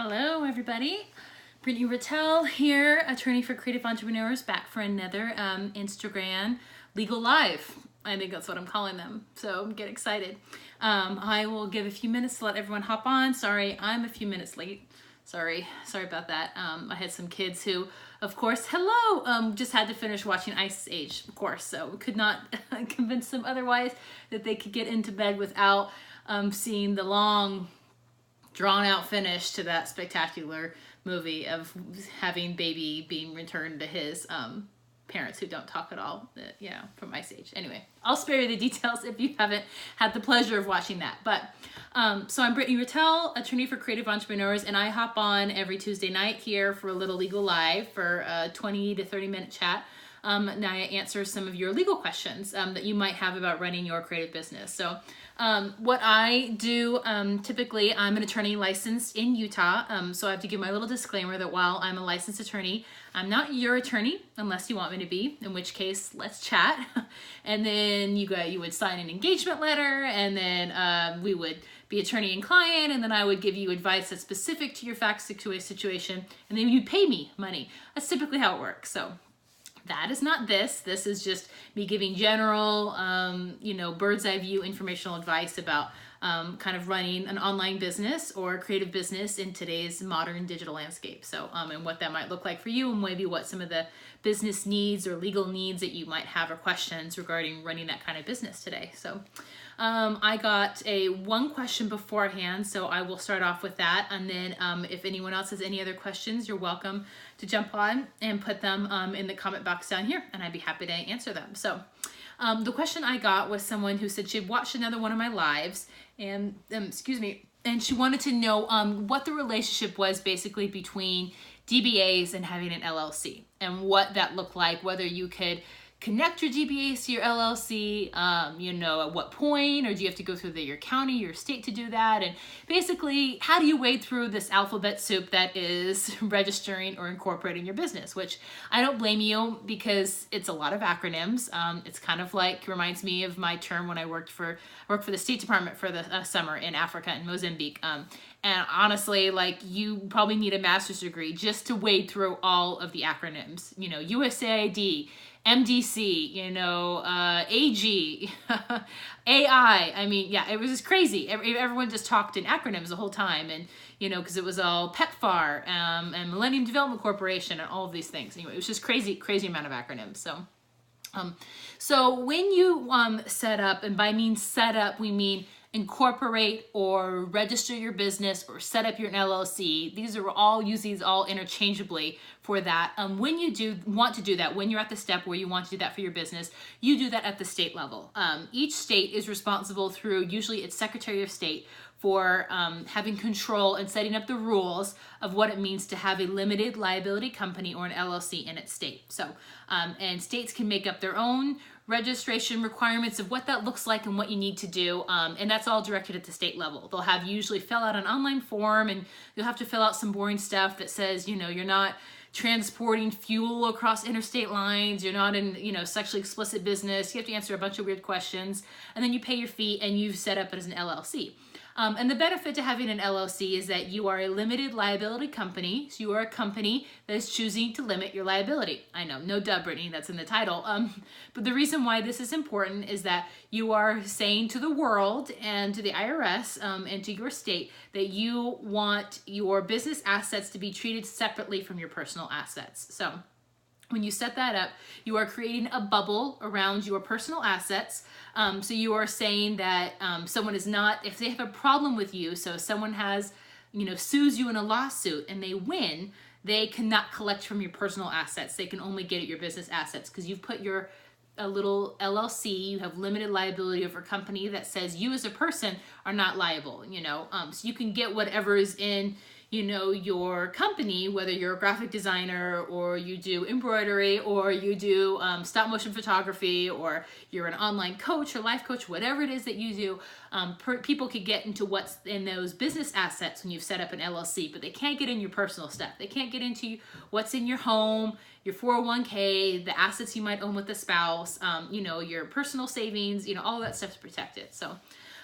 Hello, everybody. Brittany Ratelle here, attorney for creative entrepreneurs, back for another Instagram Legal Live. I think that's what I'm calling them, so get excited. I will give a few minutes to let everyone hop on. Sorry, I'm a few minutes late. Sorry about that. I had some kids who, of course, just had to finish watching Ice Age, of course, so could not convince them otherwise that they could get into bed without seeing the long, drawn-out finish to that spectacular movie of having baby being returned to his parents who don't talk at all, from Ice Age. Anyway, I'll spare you the details if you haven't had the pleasure of watching that. But so I'm Brittany Ratelle, attorney for creative entrepreneurs, and I hop on every Tuesday night here for a little legal live for a 20 to 30 minute chat. And I answer some of your legal questions that you might have about running your creative business. So what I do, typically, I'm an attorney licensed in Utah, so I have to give my little disclaimer that while I'm a licensed attorney, I'm not your attorney unless you want me to be, in which case, let's chat. And then you would sign an engagement letter, and then we would be attorney and client, and then I would give you advice that's specific to your fact situation, and then you'd pay me money. That's typically how it works. So that is not this. This is just me giving general, bird's eye view informational advice about kind of running an online business or a creative business in today's modern digital landscape. So, and what that might look like for you, and maybe what some of the business needs or legal needs that you might have or questions regarding running that kind of business today. So, I got one question beforehand, so I will start off with that. And then if anyone else has any other questions, you're welcome to jump on and put them in the comment box down here, and I'd be happy to answer them. So the question I got was someone who said she'd watched another one of my lives, and and she wanted to know what the relationship was basically between DBAs and having an LLC, and what that looked like, whether you could connect your DBAs to your LLC, at what point, or do you have to go through your county, your state to do that? And basically, how do you wade through this alphabet soup that is registering or incorporating your business, which I don't blame you, because it's a lot of acronyms. It's kind of like, reminds me of my term when I worked for the State Department for the summer in Africa and Mozambique. And honestly, you probably need a master's degree just to wade through all of the acronyms, USAID, MDC, AG, AI. I mean, yeah, it was just crazy. Everyone just talked in acronyms the whole time, and because it was all PEPFAR and Millennium Development Corporation and all of these things. Anyway, it was just crazy amount of acronyms. So when you set up, and by mean set up, we mean incorporate or register your business or set up your LLC. Use these all interchangeably for that. When you want to do that, when you're at the step where you want to do that for your business, you do that at the state level. Each state is responsible through usually its Secretary of State for having control and setting up the rules of what it means to have a limited liability company or an LLC in its state. So, and states can make up their own registration requirements of what that looks like and what you need to do, and that's all directed at the state level. They'll have you usually fill out an online form, and you'll have to fill out some boring stuff that says, you're not transporting fuel across interstate lines, you're not in, sexually explicit business, you have to answer a bunch of weird questions, and then you pay your fee and you set up it as an LLC. And the benefit to having an LLC is that you are a limited liability company. So you are a company that is choosing to limit your liability. I know, no duh, Brittany, that's in the title. But the reason why this is important is that you are saying to the world and to the IRS and to your state that you want your business assets to be treated separately from your personal assets. So when you set that up, you are creating a bubble around your personal assets. So you are saying that someone is not, if they have a problem with you, so someone has, sues you in a lawsuit and they win, they cannot collect from your personal assets. They can only get at your business assets, because you've put a little LLC, you have limited liability over a company that says you as a person are not liable, so you can get whatever is in your company, whether you're a graphic designer or you do embroidery or you do stop motion photography or you're an online coach or life coach, whatever it is that you do, people could get into what's in those business assets when you've set up an LLC, but they can't get in your personal stuff. They can't get into what's in your home, your 401k, the assets you might own with the spouse, your personal savings, all of that stuff's protected. So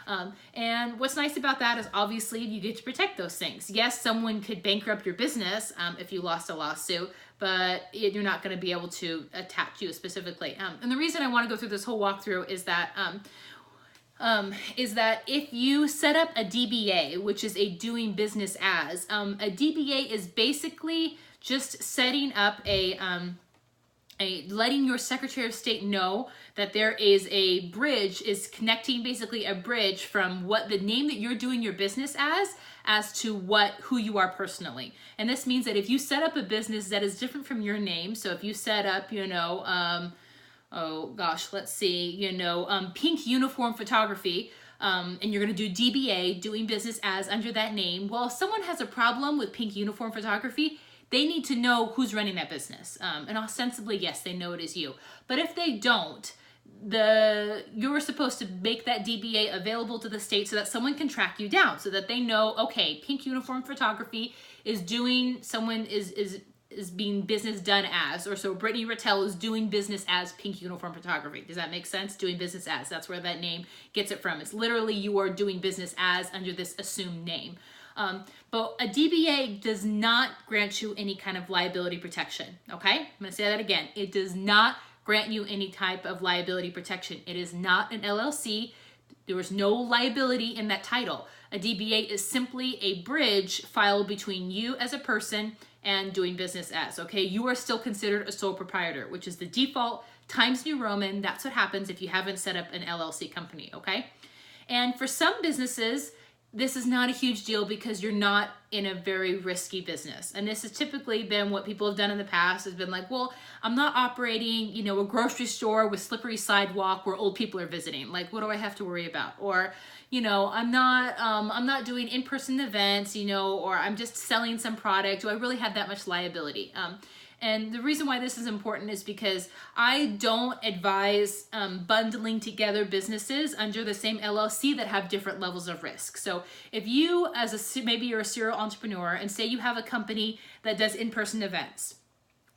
And what's nice about that is obviously you get to protect those things. Yes, someone could bankrupt your business if you lost a lawsuit, but you're not going to be able to attach you specifically. And the reason I want to go through this whole walkthrough is that if you set up a DBA, which is a doing business as, a DBA is basically just setting up letting your Secretary of State know that there is a bridge, is connecting basically a bridge from what the name that you're doing your business as to who you are personally. And this means that if you set up a business that is different from your name, so if you set up, Pink Uniform Photography, and you're going to do DBA, doing business as, under that name, well, if someone has a problem with Pink Uniform Photography, they need to know who's running that business. And ostensibly, yes, they know it is you. But if they don't, you're supposed to make that DBA available to the state so that someone can track you down, so that they know, okay, Pink Uniform Photography is being business done as, or so Brittany Ratelle is doing business as Pink Uniform Photography. Does that make sense? Doing business as, that's where that name gets it from. It's literally you are doing business as under this assumed name. But a DBA does not grant you any kind of liability protection, okay? I'm gonna say that again. It does not grant you any type of liability protection. It is not an LLC. There is no liability in that title. A DBA is simply a bridge filed between you as a person and doing business as, okay? You are still considered a sole proprietor, which is the default Times New Roman. That's what happens if you haven't set up an LLC company, okay? And for some businesses, this is not a huge deal because you're not in a very risky business. And this has typically been what people have done in the past, has been like, well, I'm not operating, a grocery store with slippery sidewalk where old people are visiting. Like, what do I have to worry about? Or, I'm not doing in-person events, or I'm just selling some product. Do I really have that much liability? And the reason why this is important is because I don't advise bundling together businesses under the same LLC that have different levels of risk. So if you, maybe you're a serial entrepreneur, and say you have a company that does in-person events,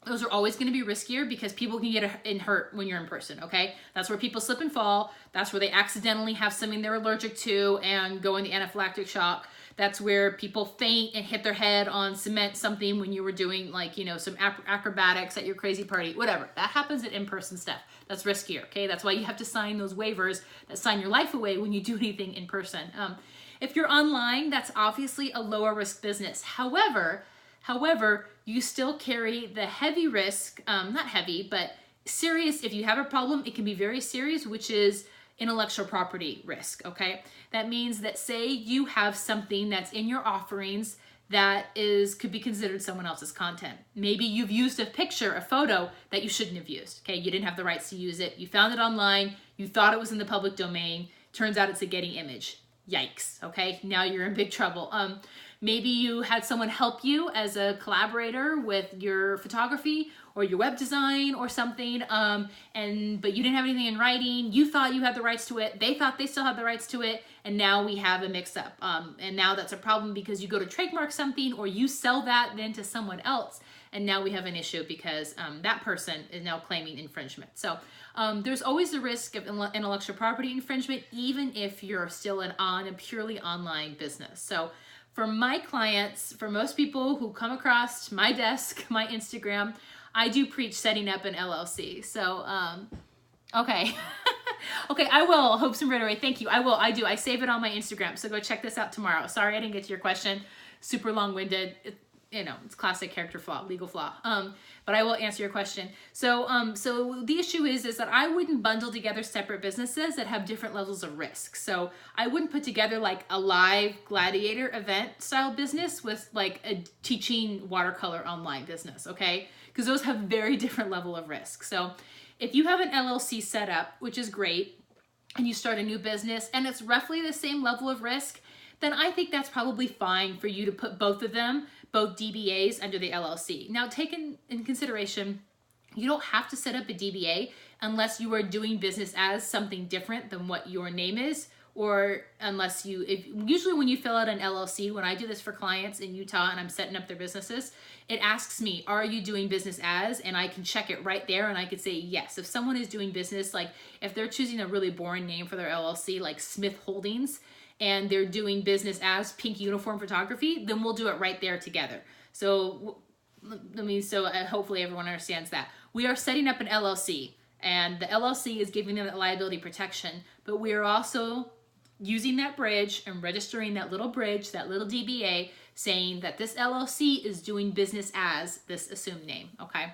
those are always going to be riskier because people can get hurt when you're in person, okay? That's where people slip and fall. That's where they accidentally have something they're allergic to and go into anaphylactic shock. That's where people faint and hit their head on cement something when you were doing some acrobatics at your crazy party, whatever. That happens at in-person stuff. That's riskier, okay? That's why you have to sign those waivers that sign your life away when you do anything in person. If you're online, that's obviously a lower risk business. However, you still carry the heavy risk, not heavy, but serious. If you have a problem, it can be very serious, which is intellectual property risk, okay? That means that say you have something that's in your offerings that could be considered someone else's content. Maybe you've used a picture, a photo that you shouldn't have used, okay? You didn't have the rights to use it. You found it online. You thought it was in the public domain. Turns out it's a Getty image. Yikes, okay? Now you're in big trouble. Maybe you had someone help you as a collaborator with your photography or your web design or something, but you didn't have anything in writing. You thought you had the rights to it. They thought they still had the rights to it, and now we have a mix-up. And now that's a problem because you go to trademark something or you sell that then to someone else, and now we have an issue because that person is now claiming infringement. So there's always the risk of intellectual property infringement, even if you're still on a purely online business. So for my clients, for most people who come across my desk, my Instagram, I do preach setting up an LLC. So, okay. Okay, I will. Hopes and Brittany, thank you. I will. I do. I save it on my Instagram. So go check this out tomorrow. Sorry I didn't get to your question. Super long-winded. It's classic character flaw, legal flaw. But I will answer your question. So the issue is that I wouldn't bundle together separate businesses that have different levels of risk. So I wouldn't put together like a live gladiator event style business with like a teaching watercolor online business, okay? Because those have very different level of risk. So if you have an LLC set up, which is great, and you start a new business and it's roughly the same level of risk, then I think that's probably fine for you to put both of them, both DBAs, under the LLC. Now, taken in consideration, you don't have to set up a DBA unless you are doing business as something different than what your name is or unless usually when you fill out an LLC, when I do this for clients in Utah and I'm setting up their businesses, it asks me, are you doing business as? And I can check it right there and I could say yes. If someone is doing business, like if they're choosing a really boring name for their LLC, like Smith Holdings, and they're doing business as Pink Uniform Photography, then we'll do it right there together. So hopefully everyone understands that. We are setting up an LLC, and the LLC is giving them that liability protection, but we are also using that bridge and registering that little bridge, that little DBA, saying that this LLC is doing business as this assumed name, okay?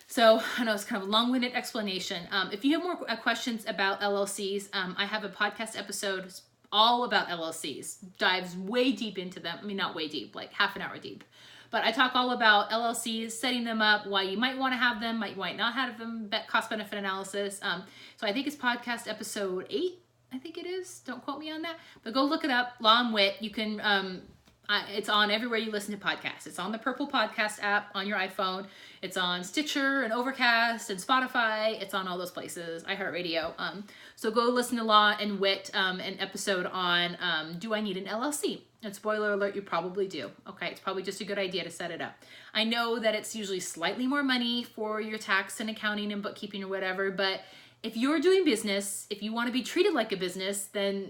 So I know it's kind of a long-winded explanation. If you have more questions about LLCs, I have a podcast episode all about LLCs, dives way deep into them. I mean, not way deep, like half an hour deep. But I talk all about LLCs, setting them up, why you might want to have them, might not have them, cost-benefit analysis. So I think it's podcast episode 8, I think it is. Don't quote me on that. But go look it up, Law and Wit. You can, it's on everywhere you listen to podcasts. It's on the Purple Podcast app on your iPhone. It's on Stitcher and Overcast and Spotify. It's on all those places, iHeartRadio. So go listen to Law and Wit, an episode on do I need an LLC? And spoiler alert, you probably do. Okay, it's probably just a good idea to set it up. I know that it's usually slightly more money for your tax and accounting and bookkeeping or whatever, but if you're doing business, if you want to be treated like a business, then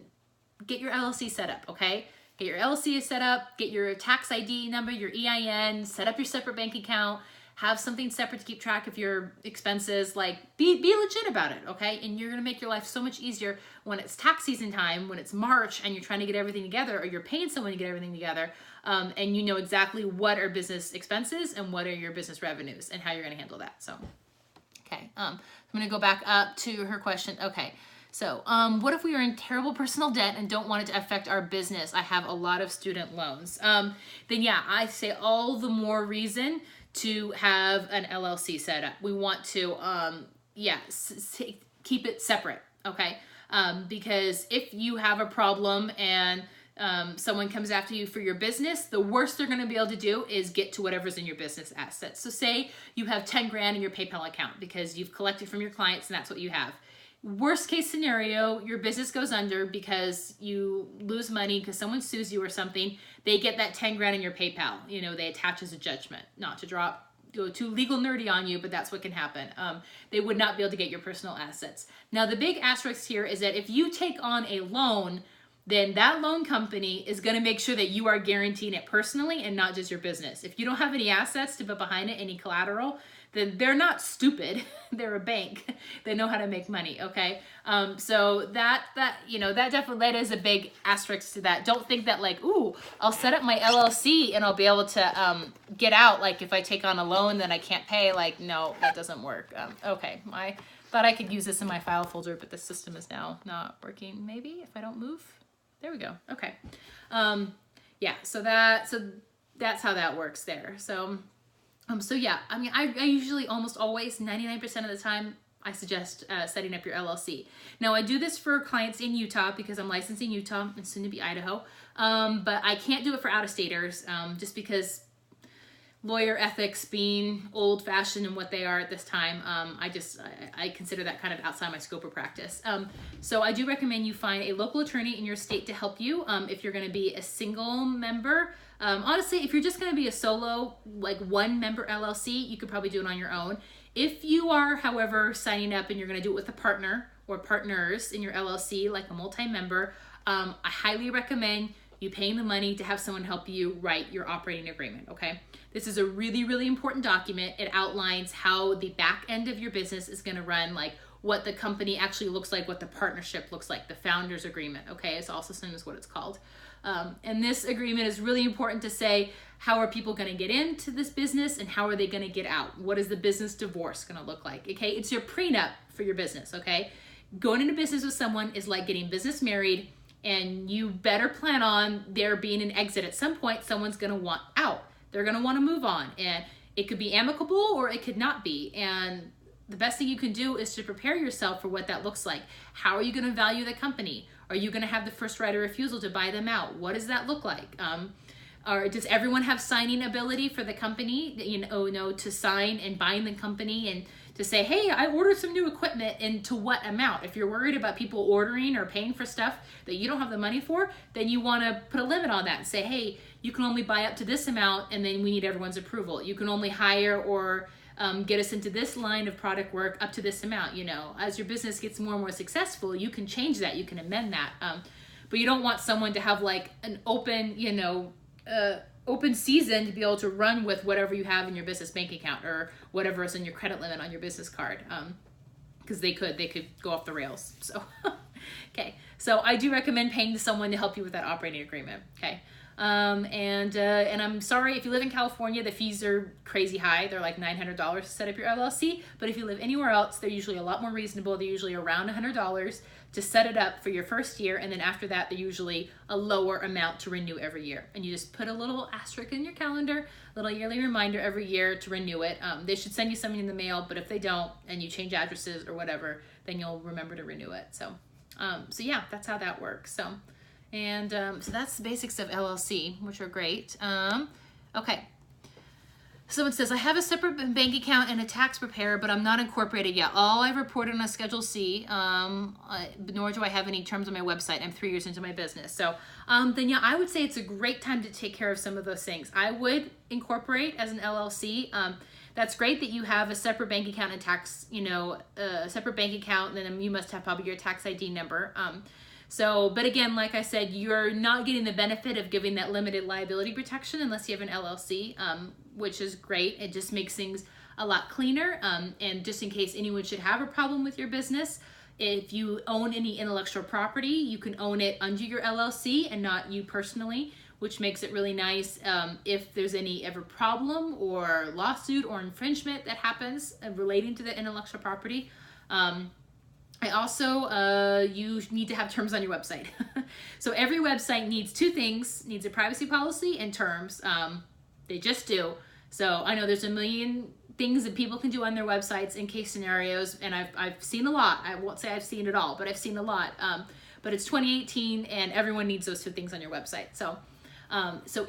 get your LLC set up, okay? Get your LLC set up, get your tax ID number, your EIN, set up your separate bank account, have something separate to keep track of your expenses, like be legit about it, okay? And you're gonna make your life so much easier when it's tax season time, when it's March and you're trying to get everything together, or you're paying someone to get everything together, and you know exactly what are business expenses and what are your business revenues and how you're gonna handle that, so. Okay, I'm gonna go back up to her question. Okay, so what if we are in terrible personal debt and don't want it to affect our business? I have a lot of student loans. Then yeah, I say all the more reason to have an LLC set up. We want to, keep it separate, okay? Because if you have a problem and someone comes after you for your business, the worst they're gonna be able to do is get to whatever's in your business assets. So say you have 10 grand in your PayPal account because you've collected from your clients and that's what you have. Worst case scenario, your business goes under because you lose money because someone sues you or something. They get that 10 grand in your PayPal. You know, they attach as a judgment. Not to go too legal nerdy on you, but that's what can happen. They would not be able to get your personal assets. Now, the big asterisk here is that if you take on a loan, then that loan company is going to make sure that you are guaranteeing it personally and not just your business. If you don't have any assets to put behind it, any collateral, then they're not stupid. They're a bank. They know how to make money, okay? So that is a big asterisk to that. Don't think that like, ooh, I'll set up my LLC and I'll be able to get out. Like if I take on a loan, then I can't pay. Like, no, that doesn't work. Okay, I thought I could use this in my file folder, but the system is now not working. Maybe if I don't move. There we go. Okay. Yeah, so that's how that works there. So yeah, I mean, I usually almost always, 99% of the time, I suggest setting up your LLC. Now, I do this for clients in Utah because I'm licensed in Utah and soon to be Idaho, but I can't do it for out-of-staters just because lawyer ethics being old-fashioned and what they are at this time, I consider that kind of outside my scope of practice. So I do recommend you find a local attorney in your state to help you if you're going to be a single member. Honestly, if you're just going to be a solo, like one member LLC, you could probably do it on your own. If you are, however, signing up and you're going to do it with a partner or partners in your LLC, like a multi-member, I highly recommend you paying the money to have someone help you write your operating agreement, okay? This is a really, really important document. It outlines how the back end of your business is going to run, like what the company actually looks like, what the partnership looks like, the founder's agreement, okay? It's also known as what it's called. And this agreement is really important to say, how are people going to get into this business and how are they going to get out? What is the business divorce going to look like? Okay, it's your prenup for your business, okay? Going into business with someone is like getting business married, and you better plan on there being an exit. At some point, someone's going to want out. They're going to want to move on, and it could be amicable or it could not be. And the best thing you can do is to prepare yourself for what that looks like. How are you going to value the company? Are you going to have the first right of refusal to buy them out? What does that look like? or does everyone have signing ability for the company, to sign and bind the company and to say, hey, I ordered some new equipment, and to what amount? If you're worried about people ordering or paying for stuff that you don't have the money for, then you want to put a limit on that and say, hey, you can only buy up to this amount, and then we need everyone's approval. You can only hire or get us into this line of product work up to this amount. As your business gets more and more successful, you can change that, you can amend that. But you don't want someone to have like an open, open season to be able to run with whatever you have in your business bank account or whatever is in your credit limit on your business card, because they could go off the rails. So okay, so I do recommend paying someone to help you with that operating agreement. Okay. And I'm sorry, if you live in California, the fees are crazy high. They're like $900 to set up your LLC. But if you live anywhere else, they're usually a lot more reasonable. They're usually around $100 to set it up for your first year. And then after that, they're usually a lower amount to renew every year. And you just put a little asterisk in your calendar, a little yearly reminder every year to renew it. They should send you something in the mail, but if they don't, and you change addresses or whatever, then you'll remember to renew it. So yeah, that's how that works. So that's the basics of LLC, which are great. Okay. Someone says, I have a separate bank account and a tax preparer, but I'm not incorporated yet. All I've reported on a Schedule C, nor do I have any terms on my website. I'm 3 years into my business. So then yeah, I would say it's a great time to take care of some of those things. I would incorporate as an LLC. That's great that you have a separate bank account and tax, a separate bank account, and then you must have probably your tax ID number. But again, like I said, you're not getting the benefit of giving that limited liability protection unless you have an LLC, which is great. It just makes things a lot cleaner. And just in case anyone should have a problem with your business, if you own any intellectual property, you can own it under your LLC and not you personally, which makes it really nice if there's any ever problem or lawsuit or infringement that happens relating to the intellectual property. I also, you need to have terms on your website. So every website needs two things, needs a privacy policy and terms. They just do. So I know there's a million things that people can do on their websites in case scenarios, and I've seen a lot. I won't say I've seen it all, but I've seen a lot. But it's 2018 and everyone needs those two things on your website. So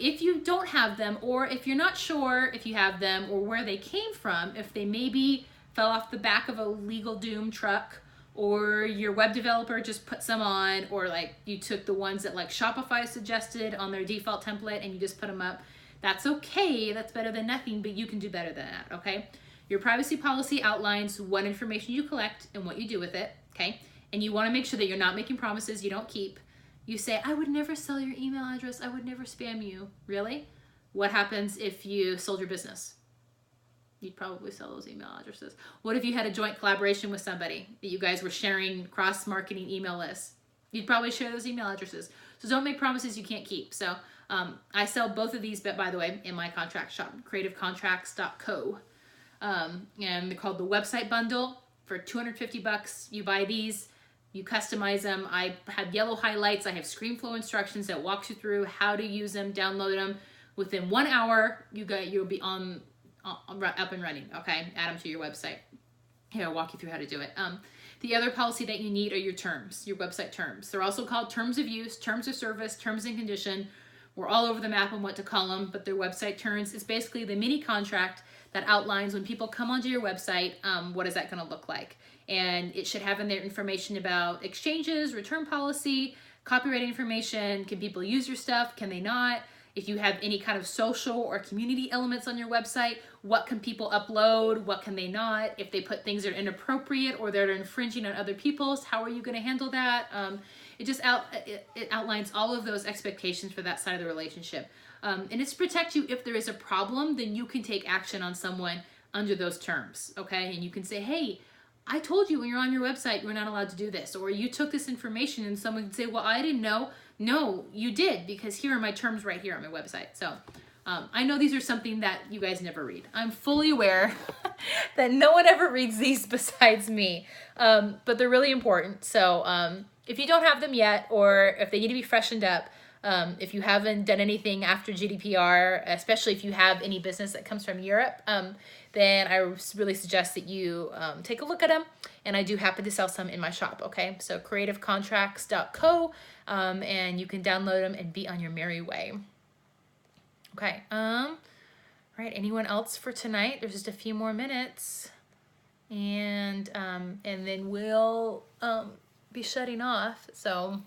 if you don't have them, or if you're not sure if you have them or where they came from, if they maybe fell off the back of a legal doom truck, or your web developer just put some on, or like you took the ones that like Shopify suggested on their default template and you just put them up, that's okay. That's better than nothing, but you can do better than that, okay? Your privacy policy outlines what information you collect and what you do with it, okay? And you want to make sure that you're not making promises you don't keep. You say, I would never sell your email address. I would never spam you. Really? What happens if you sold your business? You'd probably sell those email addresses. What if you had a joint collaboration with somebody that you guys were sharing cross-marketing email lists? You'd probably share those email addresses. So don't make promises you can't keep. So I sell both of these, but by the way, in my contract shop, creativecontracts.co. And they're called the website bundle. For $250, you buy these, you customize them. I have yellow highlights. I have ScreenFlow instructions that walks you through how to use them, download them. Within 1 hour, you'll be up and running, okay? Add them to your website. Here, I'll walk you through how to do it. The other policy that you need are your terms, your website terms. They're also called terms of use, terms of service, terms and condition. We're all over the map on what to call them, but their website terms is basically the mini contract that outlines when people come onto your website, what is that going to look like? And it should have in there information about exchanges, return policy, copyright information. Can people use your stuff? Can they not? If you have any kind of social or community elements on your website, what can people upload? What can they not? If they put things that are inappropriate or that are infringing on other people's, how are you going to handle that? It outlines all of those expectations for that side of the relationship. And it's to protect you if there is a problem, then you can take action on someone under those terms, okay? And you can say, hey, I told you when you're on your website you're not allowed to do this, or you took this information, and someone can say, well, I didn't know. No, you did, because here are my terms right here on my website. So I know these are something that you guys never read. I'm fully aware that no one ever reads these besides me, but they're really important. So if you don't have them yet, or if they need to be freshened up, if you haven't done anything after GDPR, especially if you have any business that comes from Europe, then I really suggest that you take a look at them. And I do happen to sell some in my shop, okay? So creativecontracts.co, and you can download them and be on your merry way. Okay. Right. Anyone else for tonight? There's just a few more minutes, and then we'll be shutting off. So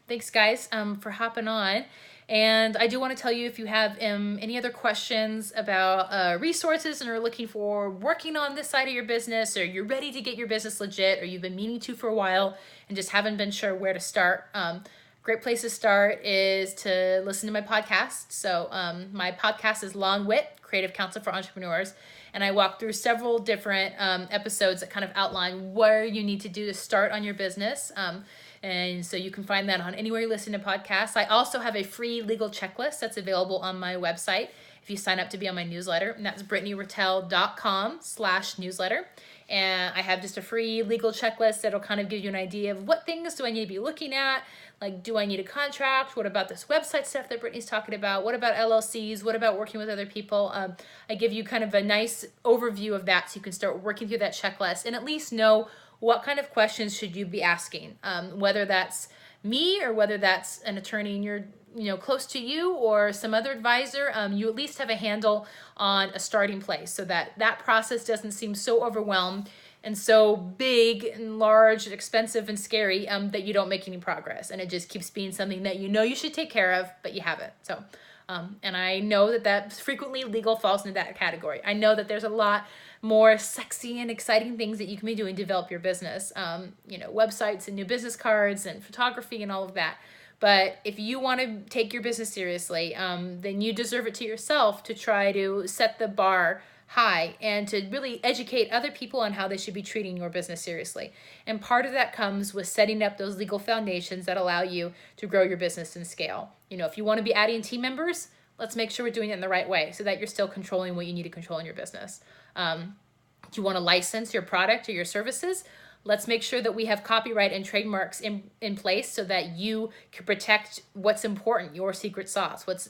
thanks, guys, for hopping on. And I do want to tell you, if you have any other questions about resources and are looking for working on this side of your business, or you're ready to get your business legit, or you've been meaning to for a while and just haven't been sure where to start, great place to start is to listen to my podcast. So my podcast is Long Wit, Creative Counsel for Entrepreneurs. And I walk through several different episodes that kind of outline where you need to do to start on your business. And so you can find that on anywhere you listen to podcasts. I also have a free legal checklist that's available on my website if you sign up to be on my newsletter. And that's BrittanyRatelle.com/newsletter. And I have just a free legal checklist that'll kind of give you an idea of what things do I need to be looking at. Like, do I need a contract? What about this website stuff that Brittany's talking about? What about LLCs? What about working with other people? I give you kind of a nice overview of that so you can start working through that checklist and at least know what kind of questions should you be asking, whether that's me or whether that's an attorney close to you or some other advisor. You at least have a handle on a starting place so that process doesn't seem so overwhelmed and so big and large and expensive and scary that you don't make any progress. And it just keeps being something that you know you should take care of, but you haven't. So, and I know that frequently legal falls into that category. I know that there's a lot more sexy and exciting things that you can be doing to develop your business. Websites and new business cards and photography and all of that. But if you want to take your business seriously, then you deserve it to yourself to try to set the bar high and to really educate other people on how they should be treating your business seriously. And part of that comes with setting up those legal foundations that allow you to grow your business and scale. If you want to be adding team members, let's make sure we're doing it in the right way so that you're still controlling what you need to control in your business. Do you want to license your product or your services? Let's make sure that we have copyright and trademarks in place so that you can protect what's important, your secret sauce, what's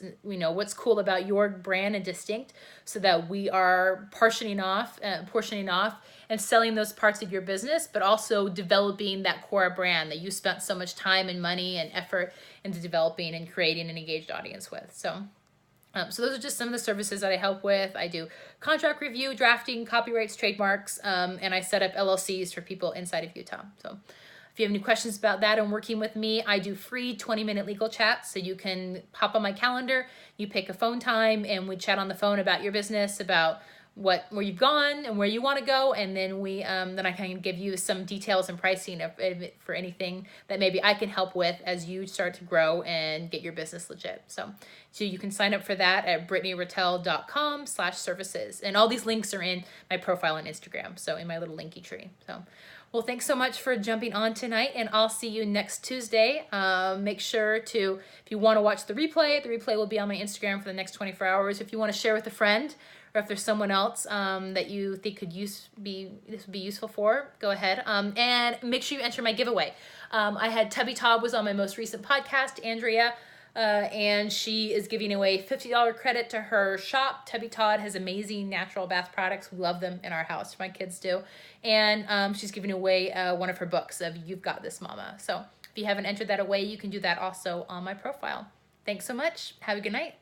cool about your brand and distinct, so that we are portioning off and selling those parts of your business, but also developing that core brand that you spent so much time and money and effort into developing and creating an engaged audience with. So those are just some of the services that I help with. I do contract review, drafting, copyrights, trademarks, and I set up LLCs for people inside of Utah. So if you have any questions about that and working with me, I do free 20-minute legal chats. So you can hop on my calendar, you pick a phone time, and we chat on the phone about your business, about where you've gone and where you want to go, and then then I can give you some details and pricing for anything that maybe I can help with as you start to grow and get your business legit. So you can sign up for that at BrittanyRatelle.com/services, and all these links are in my profile on Instagram, so in my little linky tree. So, well, thanks so much for jumping on tonight, and I'll see you next Tuesday. Make sure to, if you want to watch the replay will be on my Instagram for the next 24 hours. If you want to share with a friend, or if there's someone else that you think this would be useful for, go ahead. And make sure you enter my giveaway. I had Tubby Todd was on my most recent podcast, Andrea, and she is giving away $50 credit to her shop. Tubby Todd has amazing natural bath products. We love them in our house. My kids do. And she's giving away one of her books of You've Got This, Mama. So if you haven't entered that away, you can do that also on my profile. Thanks so much. Have a good night.